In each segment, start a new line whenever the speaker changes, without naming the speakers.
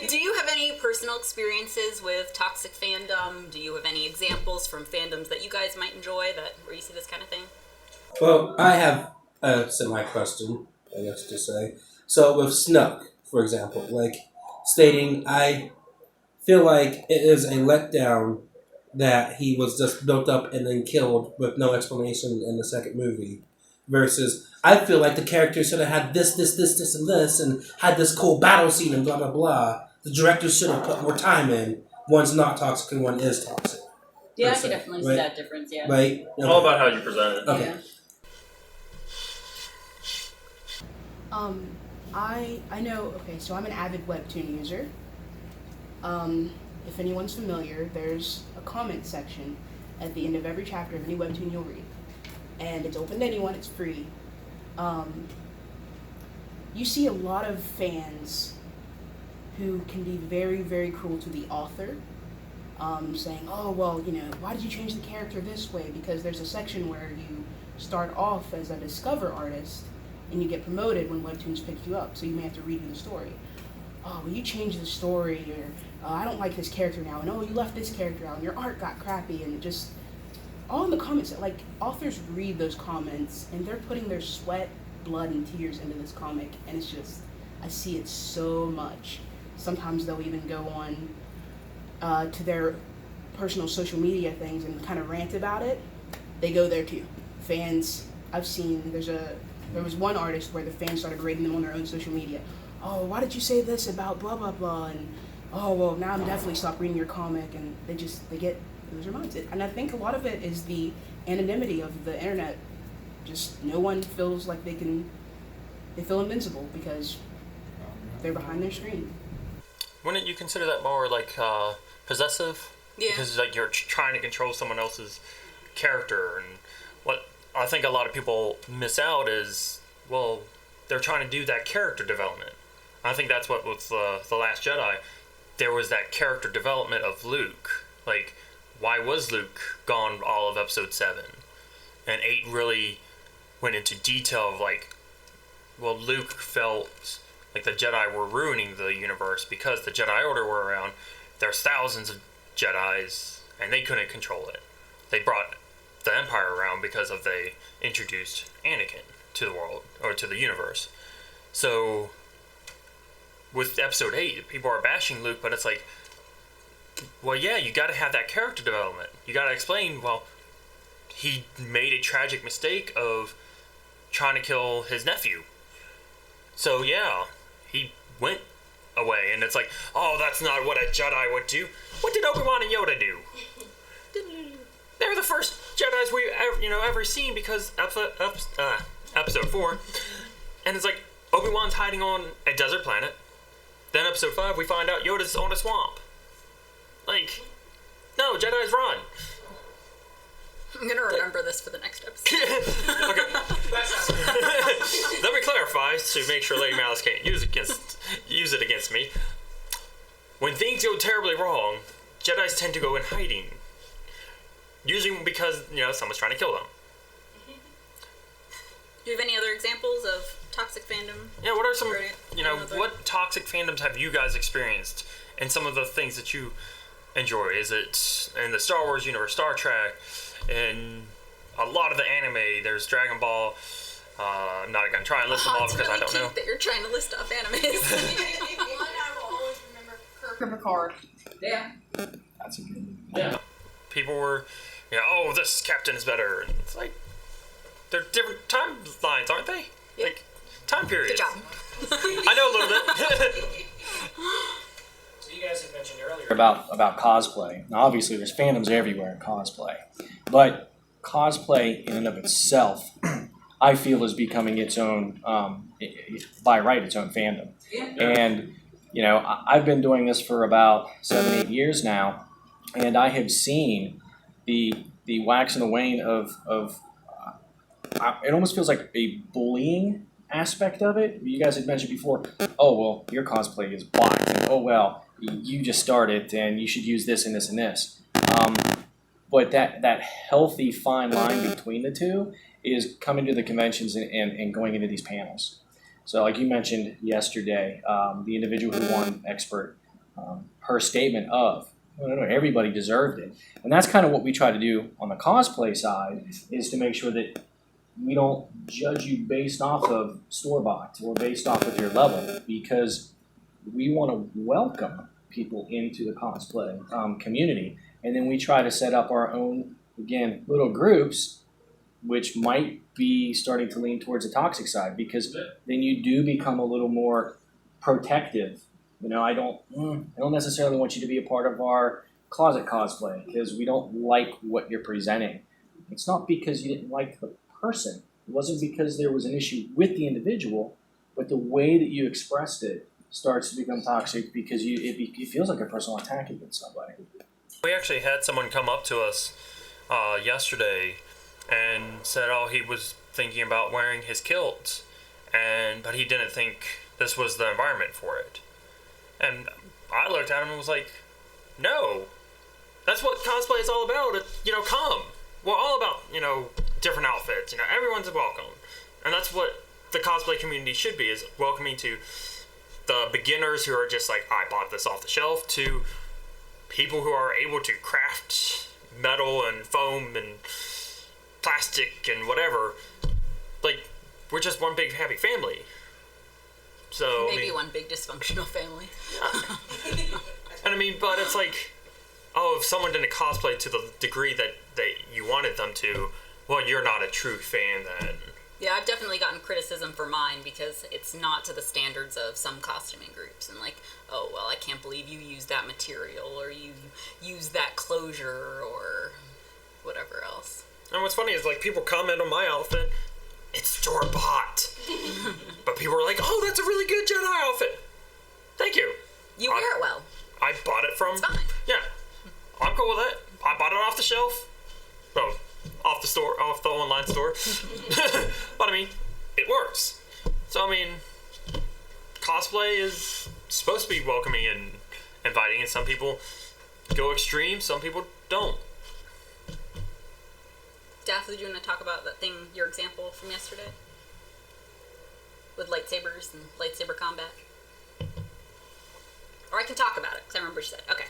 Do you have any personal experiences with toxic fandom? Do you have any examples from fandoms that you guys might enjoy where you see this kind of thing?
Well, I have a semi-question, I guess to say. So with Snook, for example, stating, I feel like it is a letdown that he was just built up and then killed with no explanation in the second movie. Versus, I feel like the character should have had this, and this, and had this cool battle scene and blah, blah, blah. The director should have put more time in. One's not toxic and one is toxic.
Yeah, I can definitely see that difference, yeah.
Right? Okay.
All about how you present it.
Okay.
Yeah. I know, okay, so I'm an avid webtoon user. If anyone's familiar, there's a comment section at the end of every chapter of any webtoon you'll read. And it's open to anyone, it's free. You see a lot of fans who can be very, very cruel to the author, saying, oh, well, why did you change the character this way? Because there's a section where you start off as a Discover artist and you get promoted when webtoons pick you up, so you may have to redo the story. Oh, well, you changed the story, or I don't like this character now, and oh, you left this character out, and your art got crappy, and it just... all in the comments, authors read those comments, and they're putting their sweat, blood, and tears into this comic, and it's just, I see it so much. Sometimes they'll even go on to their personal social media things and kind of rant about it. They go there too. Fans, I've seen, there was one artist where the fans started rating them on their own social media. Oh, why did you say this about blah, blah, blah, and oh, well, now I'm definitely stopped reading your comic, and they get... those reminds it. And I think a lot of it is the anonymity of the internet. Just no one feels like they feel invincible because they're behind their screen.
Wouldn't you consider that more possessive?
Yeah.
Because you're trying to control someone else's character, and what I think a lot of people miss out is, well, they're trying to do that character development. I think that's what with The Last Jedi, there was that character development of Luke. Why was Luke gone all of episode 7? And 8 really went into detail of Luke felt like the Jedi were ruining the universe because the Jedi Order were around. There's thousands of Jedis, and they couldn't control it. They brought the Empire around because they introduced Anakin to the world, or to the universe. So, with episode 8, people are bashing Luke, but it's well, yeah, you gotta have that character development. You gotta explain, well, he made a tragic mistake of trying to kill his nephew. So, yeah, he went away, and it's oh, that's not what a Jedi would do. What did Obi-Wan and Yoda do? They were the first Jedis we ever seen because episode 4, and it's Obi-Wan's hiding on a desert planet. Then episode 5, we find out Yoda's on a swamp. No, Jedi's run.
I'm gonna remember this for the next episode.
Okay. Let me clarify to make sure Lady Malice can't use it against me. When things go terribly wrong, Jedis tend to go in hiding. Usually because, someone's trying to kill them.
Do you have any other examples of toxic fandom?
Yeah, what are some, what toxic fandoms have you guys experienced? And some of the things that you enjoy? Is it in the Star Wars universe, Star Trek, and a lot of the anime? There's Dragon Ball. I'm not going to try and list them all because I don't know.
It's really cute that you're trying to list off animes.
One I will always remember Kirk Picard. Yeah.
That's a good one.
Yeah. People were, oh, this captain is better. And it's they're different timelines, aren't they?
Yeah.
Time periods.
Good job.
I know a little bit.
So you guys had mentioned earlier about cosplay. Now, obviously, there's fandoms everywhere in cosplay, but cosplay in and of itself, I feel, is becoming its own, by right, its own fandom. And I've been doing this for about 7-8 years now, and I have seen the wax and the wane of it almost feels like a bullying aspect of it. You guys had mentioned before, oh, well, your cosplay is blocked, and oh, well, you just started, and you should use this and this and this. But that healthy fine line between the two is coming to the conventions and going into these panels. So like you mentioned yesterday, the individual who won expert, her statement of, no, everybody deserved it. And that's kind of what we try to do on the cosplay side, is to make sure that we don't judge you based off of store-bought or based off of your level, because we want to welcome people into the cosplay community. And then we try to set up our own, again, little groups, which might be starting to lean towards the toxic side, because then you do become a little more protective. You know, I don't necessarily want you to be a part of our closet cosplay because we don't like what you're presenting. It's not because you didn't like the person. It wasn't because there was an issue with the individual, but the way that you expressed it starts to become toxic because it feels like a personal attack against somebody.
We actually had someone come up to us yesterday and said, oh, he was thinking about wearing his kilt, but he didn't think this was the environment for it. And I looked at him and was like, no, that's what cosplay is all about. Come. We're all about, different outfits. Everyone's welcome. And that's what the cosplay community should be, is welcoming to the beginners who are just like, I bought this off the shelf, to people who are able to craft metal and foam and plastic and whatever. Like, we're just one big happy family. So
maybe one big dysfunctional family.
And but it's like, if someone didn't cosplay to the degree that you wanted them to, well, you're not a true fan then.
Yeah, I've definitely gotten criticism for mine because it's not to the standards of some costuming groups. And like, oh, well, I can't believe you used that material, or you used that closure, or whatever else.
And what's funny is, like, people comment on my outfit, it's store-bought. But people are like, oh, that's a really good Jedi outfit. Thank you.
You wear it well.
I bought it from...
It's fine.
Yeah. I'm cool with it. I bought it off the shelf. Oh, off the online store. But it works. So cosplay is supposed to be welcoming and inviting, and some people go extreme, some people don't.
Daphne, do you want to talk about that thing, your example from yesterday? With lightsabers and lightsaber combat? Or I can talk about it, because I remember she said. Okay.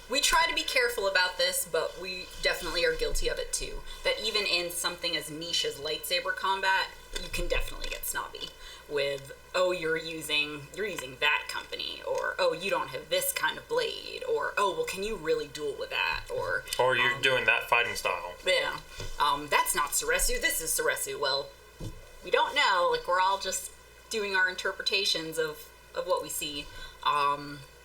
We try to be careful about this, but we definitely are guilty of it too. That even in something as niche as lightsaber combat, you can definitely get snobby with, oh, you're using that company, or oh, you don't have this kind of blade, or oh, well, can you really duel with that, or
you're doing that fighting style.
Yeah. That's not Suresu, this is Suresu. Well, we don't know. Like, we're all just doing our interpretations of what we see.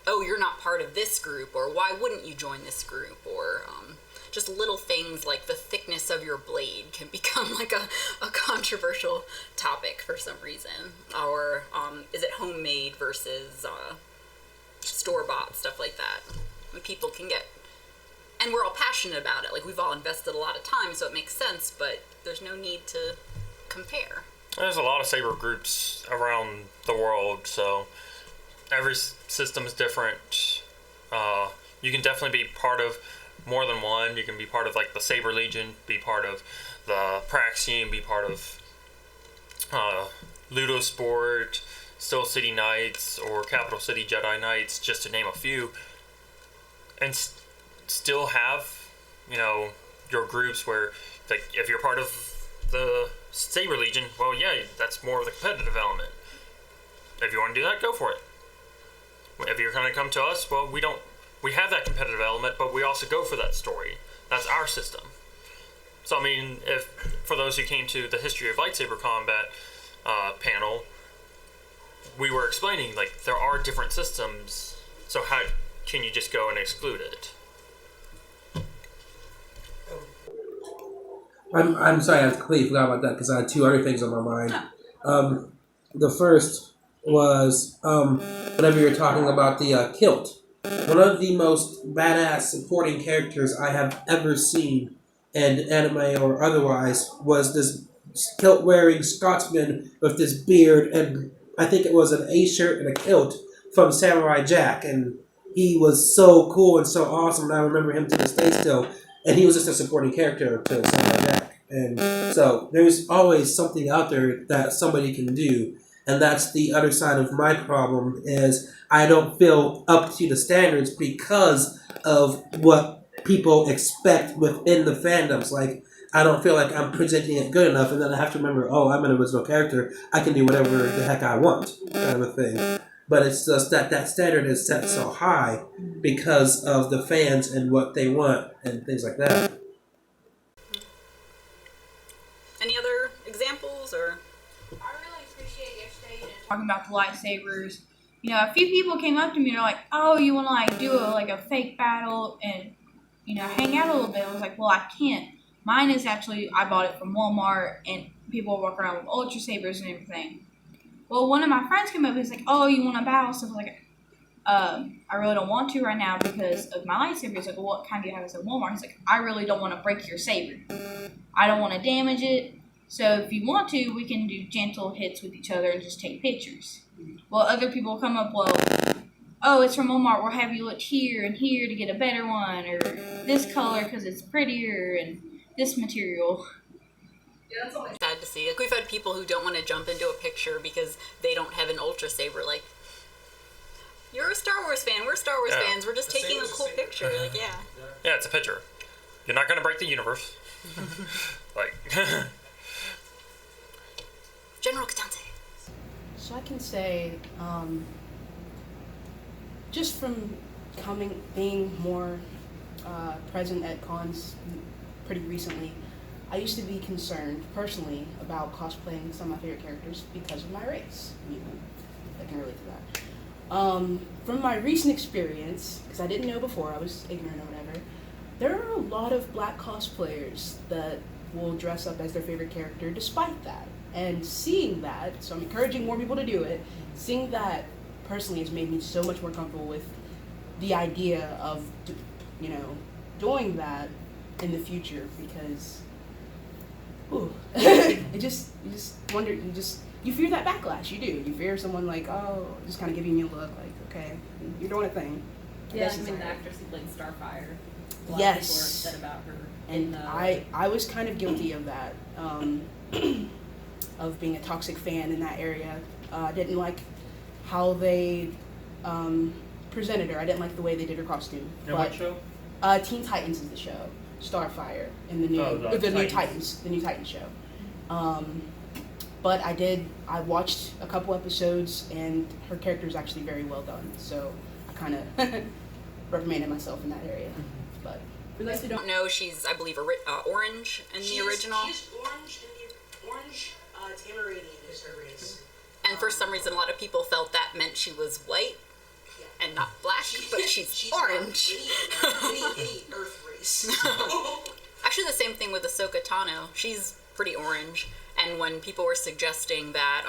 Oh, you're not part of this group, or why wouldn't you join this group, or just little things like the thickness of your blade can become like a controversial topic for some reason. Or is it homemade versus store-bought, stuff like that. When people can get... And we're all passionate about it. Like, we've all invested a lot of time, so it makes sense, but there's no need to compare.
There's a lot of saber groups around the world, so every system is different. You can definitely be part of more than one. You can be part of like the Saber Legion, be part of the Praxeum, be part of Ludo Sport, Still City Knights, or Capital City Jedi Knights, just to name a few, and still have your groups where, like, if you're part of the Saber Legion, well, yeah, that's more of the competitive element. If you want to do that, go for it. If you're going to come to us, well, we have that competitive element, but we also go for that story. That's our system. So, if for those who came to the History of Lightsaber Combat panel, we were explaining, like, there are different systems, so how can you just go and exclude it?
I'm sorry, I completely forgot about that because I had two other things on my mind. The first was whenever you were talking about the kilt. One of the most badass supporting characters I have ever seen in anime or otherwise was this kilt-wearing Scotsman with this beard, and I think it was an A-shirt and a kilt from Samurai Jack, and he was so cool and so awesome, and I remember him to this day still, and he was just a supporting character to Samurai Jack. And so there's always something out there that somebody can do. And that's the other side of my problem is I don't feel up to the standards because of what people expect within the fandoms. Like, I don't feel like I'm presenting it good enough, and then I have to remember, oh, I'm an original character. I can do whatever the heck I want, kind of a thing. But it's just that standard is set so high because of the fans and what they want and things like that.
Any other examples or?
I really appreciate yesterday talking about the lightsabers. You know, a few people came up to me and they're like, "Oh, you want to like do a fake battle and hang out a little bit?" I was like, "Well, I can't. Mine is actually I bought it from Walmart and people walk around with ultra sabers and everything." Well, one of my friends came up and was like, "Oh, you want to battle?" So I was like, "I really don't want to right now because of my lightsaber." He's like, "Well, what kind do you have?" I said, "Walmart." He's like, "I really don't want to break your saber. I don't want to damage it. So if you want to, we can do gentle hits with each other and just take pictures." Well, other people come up, "Well, oh, it's from Walmart. We'll have you look here and here to get a better one, or this color because it's prettier and this material."
Yeah, that's always sad to see. Like, we've had people who don't want to jump into a picture because they don't have an ultra saber. Like, you're a Star Wars fan. We're Star Wars fans. We're just taking a cool picture. Like, yeah.
Yeah, it's a picture. You're not gonna break the universe. Like.
General Katante.
So I can say, just from being more present at cons pretty recently, I used to be concerned personally about cosplaying some of my favorite characters because of my race. I can relate to that. From my recent experience, because I didn't know before, I was ignorant or whatever, there are a lot of black cosplayers that will dress up as their favorite character despite that. And seeing that, so I'm encouraging more people to do it, seeing that personally has made me so much more comfortable with the idea of, doing that in the future because, you just wonder, you fear that backlash, you do. You fear someone like, oh, just kind of giving you a look like, okay, you're doing a thing.
Yeah, I mean the actress who played Starfire. A lot
Yes.
of people are upset about her.
And I was kind of guilty of that. Of being a toxic fan in that area. I didn't like how they presented her. I didn't like the way they did her costume.
And what show?
Teen Titans is the show. Starfire in the new new Titans, the new Titans show. But I watched a couple episodes and her character is actually very well done. So I kind of reprimanded myself in that area. But
for those who don't know, she's, I believe, orange in the original.
She's orange in the orange. Tamarine is her race.
And for some reason, a lot of people felt that meant she was white and not black, but she's orange.
Any Earth race.
Actually, the same thing with Ahsoka Tano. She's pretty orange. And when people were suggesting that,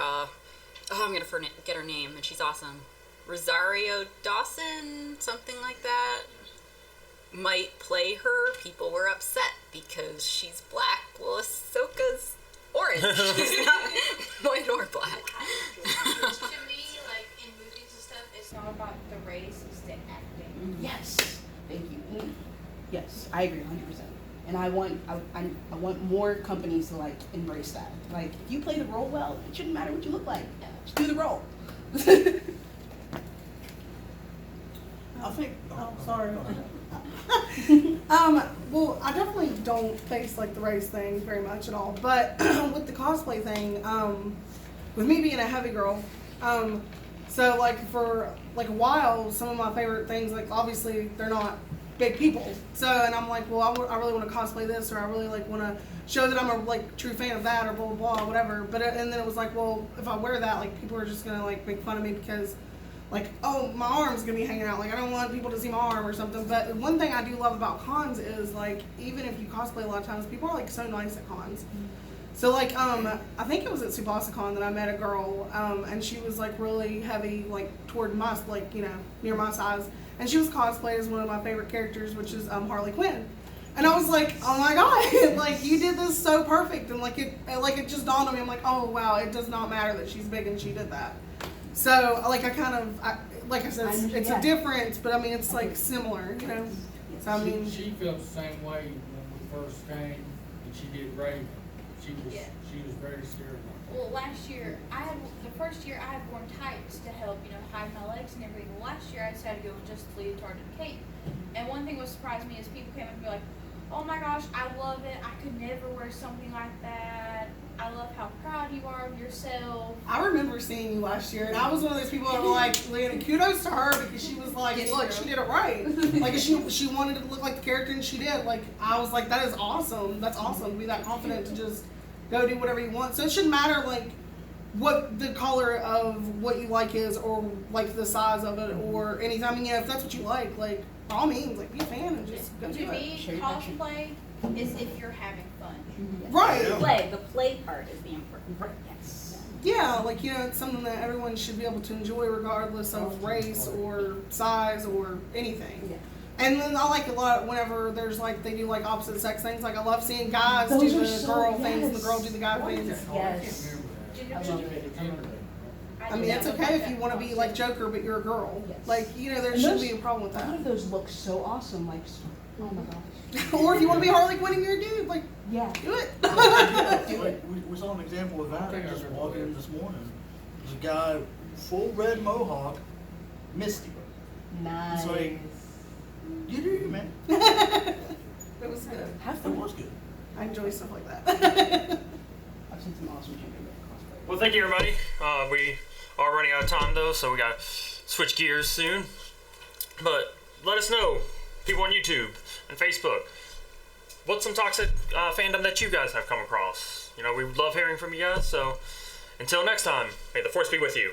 I'm going to forget her name, and she's awesome. Rosario Dawson, something like that, might play her, people were upset because she's black. Well, Ahsoka's orange. She's not white or black.
To me, like in movies and stuff, it's not about the race, it's the acting.
Yes, thank you. Yes, I agree 100%. And I want more companies to like embrace that. Like, if you play the role well, it shouldn't matter what you look like. Just do the role.
I think. Oh, sorry. Well, I definitely don't face like the race thing very much at all. But with the cosplay thing, with me being a heavy girl, so like for like a while, some of my favorite things, like obviously they're not big people. So, and I'm like, well, I really want to cosplay this, or I really like want to show that I'm a like true fan of that, or blah blah blah, whatever. But and then it was like, well, if I wear that, like people are just gonna like make fun of me because, like, oh, my arm's gonna be hanging out. Like, I don't want people to see my arm or something. But one thing I do love about cons is like, even if you cosplay a lot of times, people are like so nice at cons. So like, I think it was at SubasiCon that I met a girl, and she was like really heavy, like toward my, like, you know, near my size. And she was cosplayed as one of my favorite characters, which is Harley Quinn. And I was like, oh my god, like you did this so perfect. And like it just dawned on me. I'm like, oh wow, it does not matter that she's big and she did that. So like like I said, it's a difference, but I mean it's like similar, you know. So I mean,
she felt the same way when we first came. And she did Raven. She was
Yeah.
she was very stereotypical.
Well, last year, the first year I had worn tights to help, hide my legs and everything. Well, last year I decided to go with just the leotard and cape. And one thing that surprised me is people came up and be like, oh my gosh, I love it. I could never wear something like that. I love how proud you are of yourself.
I remember seeing you last year, and I was one of those people that were like, Leanna, kudos to her because she was like, look, she did it right. Like, she wanted to look like the character, and she did. Like, I was like, that is awesome. That's awesome to be that confident to just go do whatever you want. So it shouldn't matter, like, what the color of what you like is, or, like, the size of it, or anything. I mean, if that's what you like, by all means, like, be a fan and just go do
To
it.
me, cosplay is if you're having fun.
Right.
The play part is the important part. Yes.
Yeah, like, it's something that everyone should be able to enjoy regardless of race or size or anything.
Yeah.
And then I like a lot whenever there's they do opposite sex things. Like, I love seeing guys
Those
do
are
the
so-
girl things and the
yes.
girl do the guy things.
Yes.
Gender
I love it.
I mean, it's okay if you want to be like Joker, but you're a girl.
Yes.
There
And
shouldn't
those-
be a problem with
A lot
that.
of those look so awesome. Like, oh my gosh.
Or if you want to be Harley Quinn and you're a dude,
Yeah.
do it.
We saw an example of that just walking in this morning. There's a guy, full red mohawk, Misty.
Nice.
It's like, you do you, man.
It was good.
Have
It
fun.
was good.
I enjoy stuff like that.
I've seen some awesome champion cosplay.
Well, thank you, everybody. We are running out of time, though, so we got to switch gears soon. But let us know, people on YouTube and Facebook, what's some toxic fandom that you guys have come across? We would love hearing from you guys, so until next time, may the force be with you.